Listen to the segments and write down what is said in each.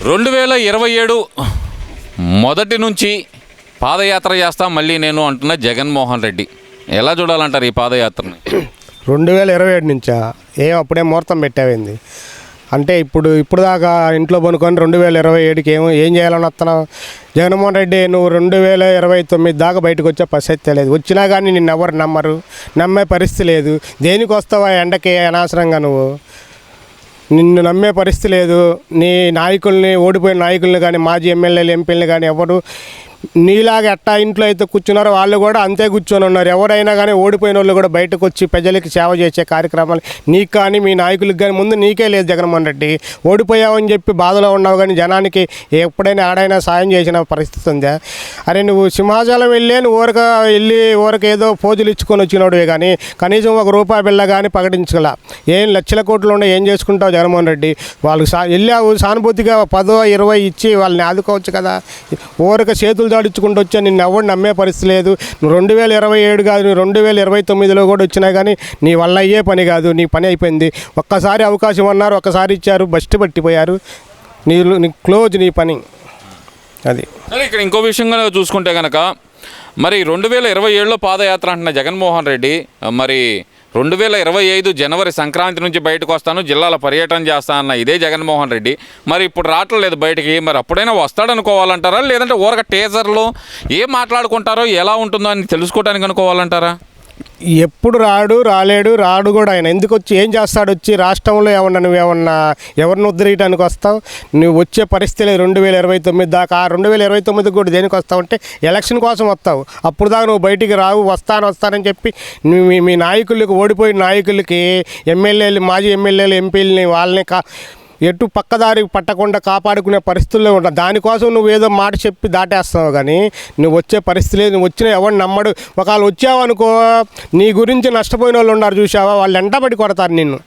2027 మొదటి నుంచి పాదయాత్ర చేస్తా మళ్ళీ నేను అంటున్న జగన్మోహన్ రెడ్డి ఎలా చూడాలంటారు ఈ పాదయాత్రని? 2027 నుంచా? అప్పుడే ముహూర్తం పెట్టావింది అంటే ఇప్పుడు దాకా ఇంట్లో పనుకొని 2027కి ఏం చేయాలని వస్తున్నావు? జగన్మోహన్ రెడ్డి నువ్వు 2029 దాకా బయటకు వచ్చే ప్రసక్తే లేదు. వచ్చినా కానీ నిన్ను ఎవరు నమ్మరు, నమ్మే పరిస్థితి లేదు. దేనికి వస్తావా ఎండకి అనవసరంగా నువ్వు? నిన్ను నమ్మే పరిస్థితి లేదు. నీ నాయకుల్ని, ఓడిపోయిన నాయకుల్ని కానీ, మాజీ ఎమ్మెల్యేలు, ఎంపీలని కానీ ఎవరు నీలాగా ఎట్టా ఇంట్లో అయితే కూర్చున్నారో వాళ్ళు కూడా అంతే కూర్చొని ఉన్నారు. ఎవరైనా కానీ ఓడిపోయిన వాళ్ళు కూడా బయటకు వచ్చి ప్రజలకి సేవ చేసే కార్యక్రమాలు నీకు కానీ మీ నాయకులకు కానీ ముందు నీకే లేదు. జగన్మోహన్ రెడ్డి ఓడిపోయావని చెప్పి బాధలో ఉన్నావు కానీ జనానికి ఎప్పుడైనా ఆడైనా సాయం చేసిన పరిస్థితి ఉందా? అరే నువ్వు సింహాచలం వెళ్ళి ఊరికి ఏదో పోజులు ఇచ్చుకొని వచ్చినోడువే కానీ కనీసం ₹1 బిళ్ళ కానీ ప్రకటించగల. ఏం లక్షల కోట్లు ఉండే ఏం చేసుకుంటావు జగన్మోహన్ రెడ్డి? వాళ్ళకి వెళ్ళావు సానుభూతిగా 10, 20 ఇచ్చి వాళ్ళని ఆదుకోవచ్చు కదా. ఊరికి చేతులు దాడించుకుంటూ వచ్చా నిన్ను ఎవరు నమ్మే పరిస్థితి లేదు. నువ్వు 2027 కాదు, నువ్వు 2029లో కూడా వచ్చినా కానీ నీ వల్ల అయ్యే పని కాదు. నీ పని అయిపోయింది. ఒక్కసారి అవకాశం అన్నారు, ఒక్కసారి ఇచ్చారు, బస్టు పట్టిపోయారు. నీ క్లోజ్ నీ పని అది. ఇక్కడ ఇంకో విషయంగా చూసుకుంటే కనుక మరి 2027లో పాదయాత్ర అంటున్న జగన్మోహన్ రెడ్డి మరి 2025 జనవరి సంక్రాంతి నుంచి బయటకు వస్తాను, జిల్లాల పర్యటన చేస్తానన్న ఇదే జగన్మోహన్ రెడ్డి మరి ఇప్పుడు రావట్లేదు బయటికి. మరి అప్పుడైనా వస్తాడనుకోవాలంటారా, లేదంటే ఊరక టీజర్లు ఏం మాట్లాడుకుంటారో ఎలా ఉంటుందో అని తెలుసుకోవడానికి అనుకోవాలంటారా? ఎప్పుడు రాడు కూడా ఆయన ఎందుకు వచ్చి ఏం చేస్తాడు? వచ్చి రాష్ట్రంలో నువ్వేమన్నా ఎవరిని ఉద్ధరించడానికి వస్తావు? నువ్వు వచ్చే పరిస్థితి లేదు 2029 దాకా. ఆ 2029 కూడా దేనికి వస్తావు అంటే ఎలక్షన్ కోసం వస్తావు. అప్పుడు దాకా నువ్వు బయటికి రావు. వస్తానని చెప్పి మీ నాయకులకి, ఓడిపోయిన నాయకులకి, ఎమ్మెల్యేలు, మాజీ ఎమ్మెల్యేలు, ఎంపీలని వాళ్ళని ఎటు పక్కదారి పట్టకుండా కాపాడుకునే పరిస్థితుల్లో ఉంటావు. దానికోసం నువ్వు ఏదో మాట చెప్పి దాటేస్తావు కానీ నువ్వు వచ్చే పరిస్థితి లేదు. నువ్వు వచ్చిన ఎవరిని నమ్మడు. ఒకవేళ వచ్చావనుకో నీ గురించి నష్టపోయిన వాళ్ళు ఉన్నారు చూసావా, వాళ్ళు ఎంటబడి కొడతారు నిన్ను.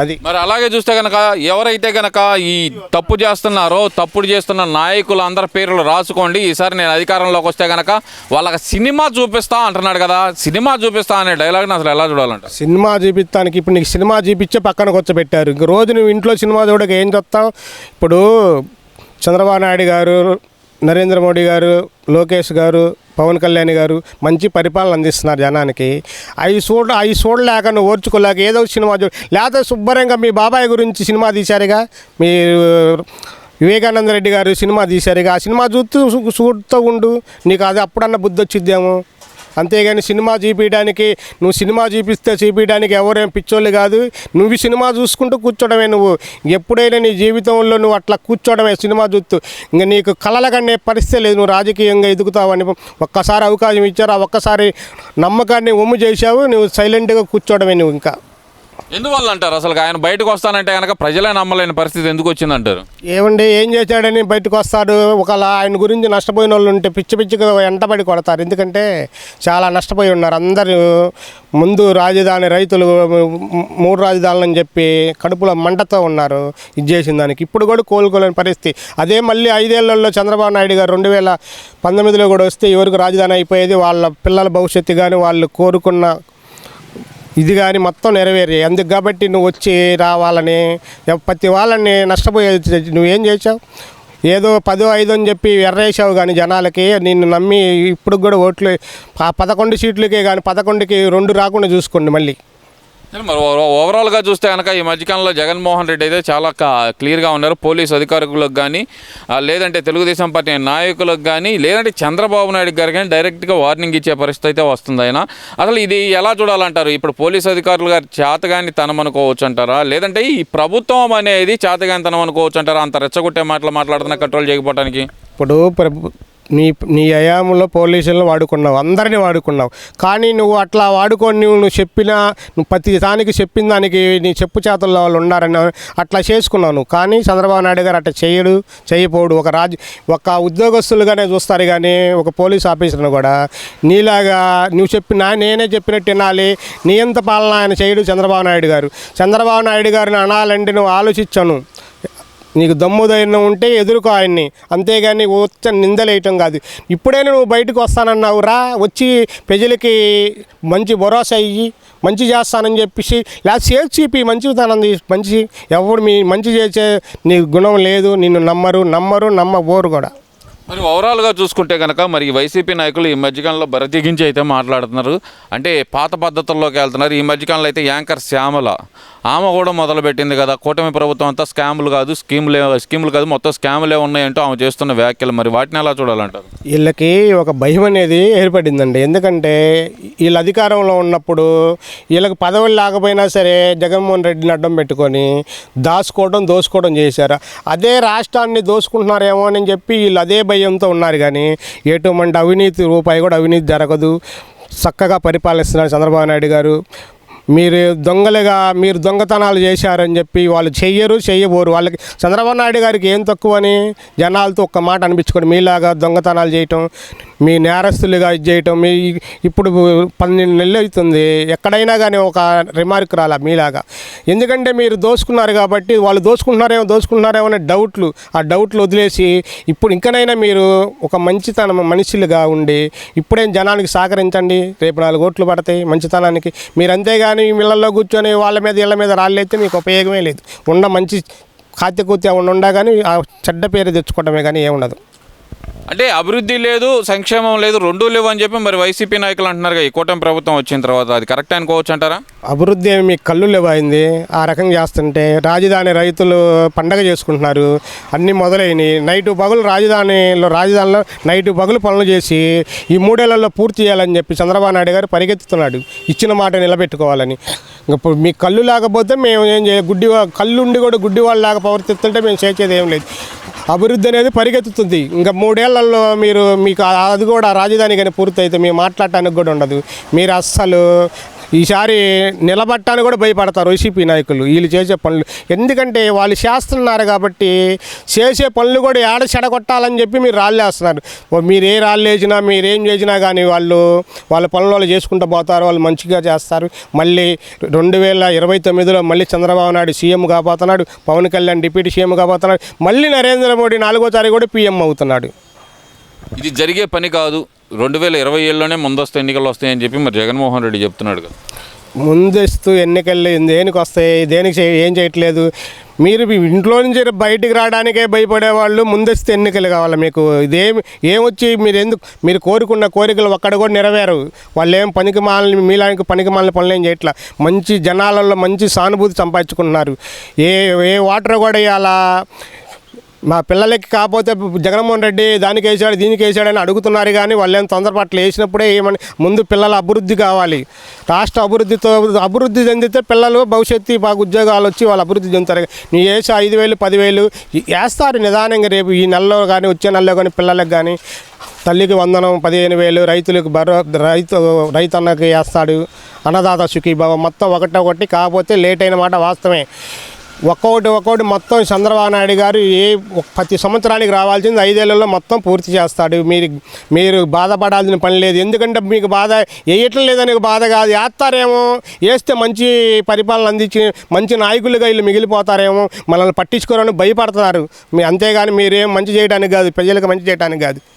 అది మరి అలాగే చూస్తే కనుక ఎవరైతే కనుక ఈ తప్పు చేస్తున్నారో, తప్పుడు చేస్తున్న నాయకులు అందరి పేర్లు రాసుకోండి. ఈసారి నేను అధికారంలోకి వస్తే కనుక వాళ్ళకి సినిమా చూపిస్తా అంటున్నాడు కదా. సినిమా చూపిస్తా అనే డైలాగ్ని అసలు ఎలా చూడాలంట? సినిమా చూపిస్తానికి ఇప్పుడు నీకు సినిమా చూపించే పక్కన కూర్చోబెట్టారు. ఇంక రోజు నువ్వు ఇంట్లో సినిమా చూడక ఏం చూస్తావు? ఇప్పుడు చంద్రబాబు నాయుడు గారు, నరేంద్ర మోడీ గారు, లోకేష్ గారు, పవన్ కళ్యాణ్ గారు మంచి పరిపాలన అందిస్తున్నారు జనానికి. అవి చూడలేక నువ్వు ఓర్చుకోలేక ఏదో సినిమా లేకపోతే శుభ్రంగా మీ బాబాయ్ గురించి సినిమా తీశారుగా, మీరు వివేకానంద రెడ్డి గారు సినిమా తీశారుగా, ఆ సినిమా చూస్తూ ఉండు. నీకు అది అప్పుడన్నా బుద్ధి వచ్చిద్దేమో. అంతేగాని సినిమా చూపించడానికి నువ్వు సినిమా చూపించడానికి ఎవరేం పిచ్చోళ్ళు కాదు. నువ్వు సినిమా చూసుకుంటూ కూర్చోవడమే. నువ్వు ఎప్పుడైనా నీ జీవితంలో నువ్వు అట్లా కూర్చోవడమే సినిమా చూస్తూ. ఇంకా నీకు కళల కనే పరిస్థితి లేదు. నువ్వు రాజకీయంగా ఎదుగుతావని ఒక్కసారి అవకాశం ఇచ్చారు. ఆ ఒక్కసారి నమ్మకాన్ని ఒమ్ము చేశావు. నువ్వు సైలెంట్గా కూర్చోవడమే నువ్వు. ఇంకా ఎందువల్ల అంటారు అసలు ఆయన బయటకు వస్తానంటే కనుక ప్రజలే నమ్మలేని పరిస్థితి ఎందుకు వచ్చిందంటారు? ఏం చేశాడని బయటకు వస్తాడు? ఒకవేళ ఆయన గురించి నష్టపోయిన వాళ్ళు ఉంటే పిచ్చిగా ఎంటబడి కొడతారు. ఎందుకంటే చాలా నష్టపోయి ఉన్నారు అందరూ. ముందు రాజధాని రైతులు 3 రాజధానులని చెప్పి కడుపులో మంటతో ఉన్నారు ఇది చేసిన దానికి. ఇప్పుడు కూడా కోలుకోలేని పరిస్థితి. అదే మళ్ళీ 5 ఏళ్లలో చంద్రబాబు నాయుడు గారు 2019లో కూడా వస్తే ఎవరికి రాజధాని అయిపోయేది. వాళ్ళ పిల్లల భవిష్యత్తు కానీ వాళ్ళు కోరుకున్న ఇది కానీ మొత్తం నెరవేరి. అందుకు కాబట్టి నువ్వు వచ్చి రావాలని ప్రతి వాళ్ళని నష్టపోయేది. నువ్వేం చేసావు? ఏదో 10, 5 అని చెప్పి ఎర్రేసావు కానీ జనాలకి నిన్ను నమ్మి ఇప్పుడు కూడా ఓట్లు 11 సీట్లకే కానీ 11కి 2 రాకుండా చూసుకోండి మళ్ళీ. మరి ఓవరాల్గా చూస్తే కనుక ఈ మధ్యకాలంలో జగన్మోహన్ రెడ్డి అయితే చాలా క్లియర్గా ఉన్నారు. పోలీసు అధికారులకు కానీ, లేదంటే తెలుగుదేశం పార్టీ నాయకులకు కానీ, లేదంటే చంద్రబాబు నాయుడు గారు కానీ డైరెక్ట్గా వార్నింగ్ ఇచ్చే పరిస్థితి అయితే వస్తుంది. ఆయన అసలు ఇది ఎలా చూడాలంటారు? ఇప్పుడు పోలీసు అధికారులు గారు చేతగాని తనం అనుకోవచ్చు అంటారా, లేదంటే ఈ ప్రభుత్వం అనేది చేతగాని తనం అనుకోవచ్చు అంటారా? అంత రెచ్చగొట్టే మాటలు మాట్లాడుతున్నా కంట్రోల్ చేయకపోవడానికి. ఇప్పుడు నీ హయాంలో పోలీసులను వాడుకున్నావు, అందరినీ వాడుకున్నావు. కానీ నువ్వు అట్లా వాడుకొని నువ్వు నువ్వు ప్రతి దానికి చెప్పిన దానికి నీ చెప్పు చేతుల్లో వాళ్ళు ఉన్నారని అట్లా చేసుకున్నావు నువ్వు. కానీ చంద్రబాబు నాయుడు గారు అట్లా చేయపోడు. ఒక ఉద్యోగస్తులుగానే చూస్తారు కానీ ఒక పోలీస్ ఆఫీసర్ని కూడా నీలాగా నువ్వు నేనే చెప్పినట్టు వినాలి, నీ ఎంత పాలన ఆయన చేయడు చంద్రబాబు నాయుడు గారు. చంద్రబాబు నాయుడు గారిని అనాలంటే నువ్వు ఆలోచించాను. నీకు దమ్ము ధైర్యం ఉంటే ఎదుర్కో ఆయన్ని, అంతేగాని వచ్చి నిందలేయటం కాదు. ఇప్పుడైనా నువ్వు బయటకు వస్తానన్నావు రా, వచ్చి ప్రజలకి మంచి భరోసా ఇయ్యి, మంచి చేస్తానని చెప్పేసి లేదా సేఫ్ చూపి మంచితనం మంచి ఎవడు మీ మంచి చేసే నీ గుణం లేదు, నిన్ను నమ్మబోరు కూడా. మరి ఓవరాల్గా చూసుకుంటే కనుక మరి వైసీపీ నాయకులు ఈ మధ్యకాలంలో బరితెగించి అయితే మాట్లాడుతున్నారు, అంటే పాత పద్ధతుల్లోకి వెళ్తున్నారు. ఈ మధ్యకాలంలో అయితే యాంకర్ శ్యామల ఆమె కూడా మొదలుపెట్టింది కదా, కూటమి ప్రభుత్వం అంతా స్కాములు కాదు మొత్తం స్కాములే ఉన్నాయంటూ ఆమె చేస్తున్న వ్యాఖ్యలు, మరి వాటిని ఎలా చూడాలంటారు? వీళ్ళకి ఒక భయం అనేది ఏర్పడిందండి. ఎందుకంటే వీళ్ళు అధికారంలో ఉన్నప్పుడు వీళ్ళకి పదవులు లేకపోయినా సరే జగన్మోహన్ రెడ్డిని అడ్డం పెట్టుకొని దోసుకోవడం చేశారు. అదే రాష్ట్రాన్ని దోసుకుంటున్నారేమో అని చెప్పి వీళ్ళు అదే భయంతో ఉన్నారు. కానీ ఎటువంటి అవినీతి రూపాయి కూడా అవినీతి జరగదు, చక్కగా పరిపాలిస్తున్నారు చంద్రబాబు నాయుడు గారు. మీరు దొంగతనాలు చేశారని చెప్పి వాళ్ళు చెయ్యబోరు. వాళ్ళకి చంద్రబాబు నాయుడు గారికి ఏం తక్కువని జనాలతో ఒక్క మాట అనిపించుకొని మీలాగా దొంగతనాలు చేయటం, మీ నేరస్తులుగా ఇది చేయటం, మీ ఇప్పుడు 12 నెలలు అవుతుంది ఎక్కడైనా కానీ ఒక రిమార్క్ రాలా మీలాగా. ఎందుకంటే మీరు దోసుకున్నారు కాబట్టి వాళ్ళు దోసుకుంటున్నారేమో అనే ఆ డౌట్లు వదిలేసి ఇప్పుడు ఇంకనైనా మీరు ఒక మనుషులుగా ఉండి ఇప్పుడేం జనానికి సహకరించండి. రేపు 4 ఓట్లు పడతాయి మంచితనానికి. మీరు అంతేగాని ఇళ్ళల్లో కూర్చొని ఇళ్ళ మీద రాళ్ళైతే మీకు ఉపయోగమే లేదు. మంచి ఖాత్య ఉండా కానీ ఆ చెడ్డ పేరు తెచ్చుకోవడమే కానీ ఏముండదు. అంటే అభివృద్ధి లేదు, సంక్షేమం లేదు, రెండూ లేవు అని చెప్పి మరి వైసీపీ నాయకులు అంటున్నారు ఈ కూటమి ప్రభుత్వం వచ్చిన తర్వాత. అది కరెక్ట్ అనుకోవచ్చు అంటారా? అభివృద్ధి ఏమి మీకు కళ్ళు లేవైంది ఆ రకంగా చేస్తుంటే. రాజధాని రైతులు పండగ చేసుకుంటున్నారు, అన్నీ మొదలైనవి. నైటు పగులు రాజధానిలో నైటు పగులు పనులు చేసి ఈ 3 ఏళ్లలో పూర్తి చేయాలని చెప్పి చంద్రబాబు నాయుడు గారు పరిగెత్తుతున్నాడు, ఇచ్చిన మాట నిలబెట్టుకోవాలని. ఇప్పుడు మీకు కళ్ళు లేకపోతే మేము ఏం కళ్ళు ఉండి కూడా గుడ్డి వాళ్ళలాగా ప్రవర్తిస్తుంటే మేము చేసేది ఏం లేదు. అభివృద్ధి అనేది పరిగెత్తుతుంది. ఇంకా 3 ఏళ్లలో మీకు అది కూడా రాజధాని కానీ పూర్తయితే మేము మాట్లాడటానికి కూడా ఉండదు. మీరు అస్సలు ఈసారి నిలబట్టానికి కూడా భయపడతారు వైసీపీ నాయకులు వీళ్ళు చేసే పనులు. ఎందుకంటే వాళ్ళు చేస్తున్నారు కాబట్టి చేసే పనులు కూడా చెడగొట్టాలని చెప్పి మీరు రాళ్ళేస్తున్నారు. మీరు ఏ రాళ్ళు వేసినా మీరేం చేసినా కానీ వాళ్ళ పనులు చేసుకుంటూ పోతారు, వాళ్ళు మంచిగా చేస్తారు. మళ్ళీ 2029లో మళ్ళీ చంద్రబాబు నాయుడు సీఎం కాబోతున్నాడు, పవన్ కళ్యాణ్ డిప్యూటీ సీఎం కాబోతున్నాడు, మళ్ళీ నరేంద్ర మోడీ 4వ తారీఖు కూడా పీఎం అవుతున్నాడు. ఇది జరిగే పని కాదు, 2027లోనే ముందస్తు ఎన్నికలు వస్తాయని చెప్పి మరి జగన్మోహన్ రెడ్డి చెప్తున్నాడు కదా. ముందస్తు ఎన్నికలు దేనికి వస్తాయి, దేనికి ఏం చేయట్లేదు. మీరు ఇంట్లో నుంచి బయటికి రావడానికే భయపడేవాళ్ళు ముందస్తు ఎన్నికలు కావాలి మీకు. ఏమొచ్చి మీరు కోరుకున్న కోరికలు ఒక్కడ కూడా నెరవేరవు. వాళ్ళు ఏం మీలాంటి పనికిమాలిన పనులు ఏం చేయట్లా. మంచి జనాలలో మంచి సానుభూతి సంపాదించుకుంటున్నారు. ఏ వాటర్ కూడా అలా మా పిల్లలకి కాకపోతే జగన్మోహన్ రెడ్డి దానికి వేసాడు దీనికి వేసాడని అడుగుతున్నారు. కానీ వాళ్ళేం తొందరపాట్లు వేసినప్పుడే ముందు పిల్లల అభివృద్ధి కావాలి. రాష్ట్ర అభివృద్ధి చెందితే పిల్లలు భవిష్యత్తు బాగా ఉద్యోగాలు వచ్చి వాళ్ళు అభివృద్ధి చెందుతారు. నీ వేసి 5,000 10,000 వేస్తారు నిదానంగా. రేపు ఈ నెలలో కానీ వచ్చే నెలలో కానీ పిల్లలకు కానీ తల్లికి వందనం 15,000, రైతులకు రైతన్నకి వేస్తాడు, అన్నదాత సుఖీభావ మొత్తం ఒకటి. కాకపోతే లేట్ అయిన మాట వాస్తవమే. ఒక్కొక్కటి మొత్తం చంద్రబాబు నాయుడు గారు ప్రతి సంవత్సరానికి రావాల్సింది 5 ఏళ్లలో మొత్తం పూర్తి చేస్తాడు. మీరు బాధపడాల్సిన పని లేదు. ఎందుకంటే మీకు బాధ వేయట్లేదు లేదని బాధ కాదు, వేస్తారేమో, వేస్తే మంచి పరిపాలన అందించి మంచి నాయకులుగా వీళ్ళు మిగిలిపోతారేమో, మనల్ని పట్టించుకోరని భయపడుతున్నారు. అంతేగాని మీరేం మంచి చేయడానికి కాదు, ప్రజలకు మంచి చేయడానికి కాదు.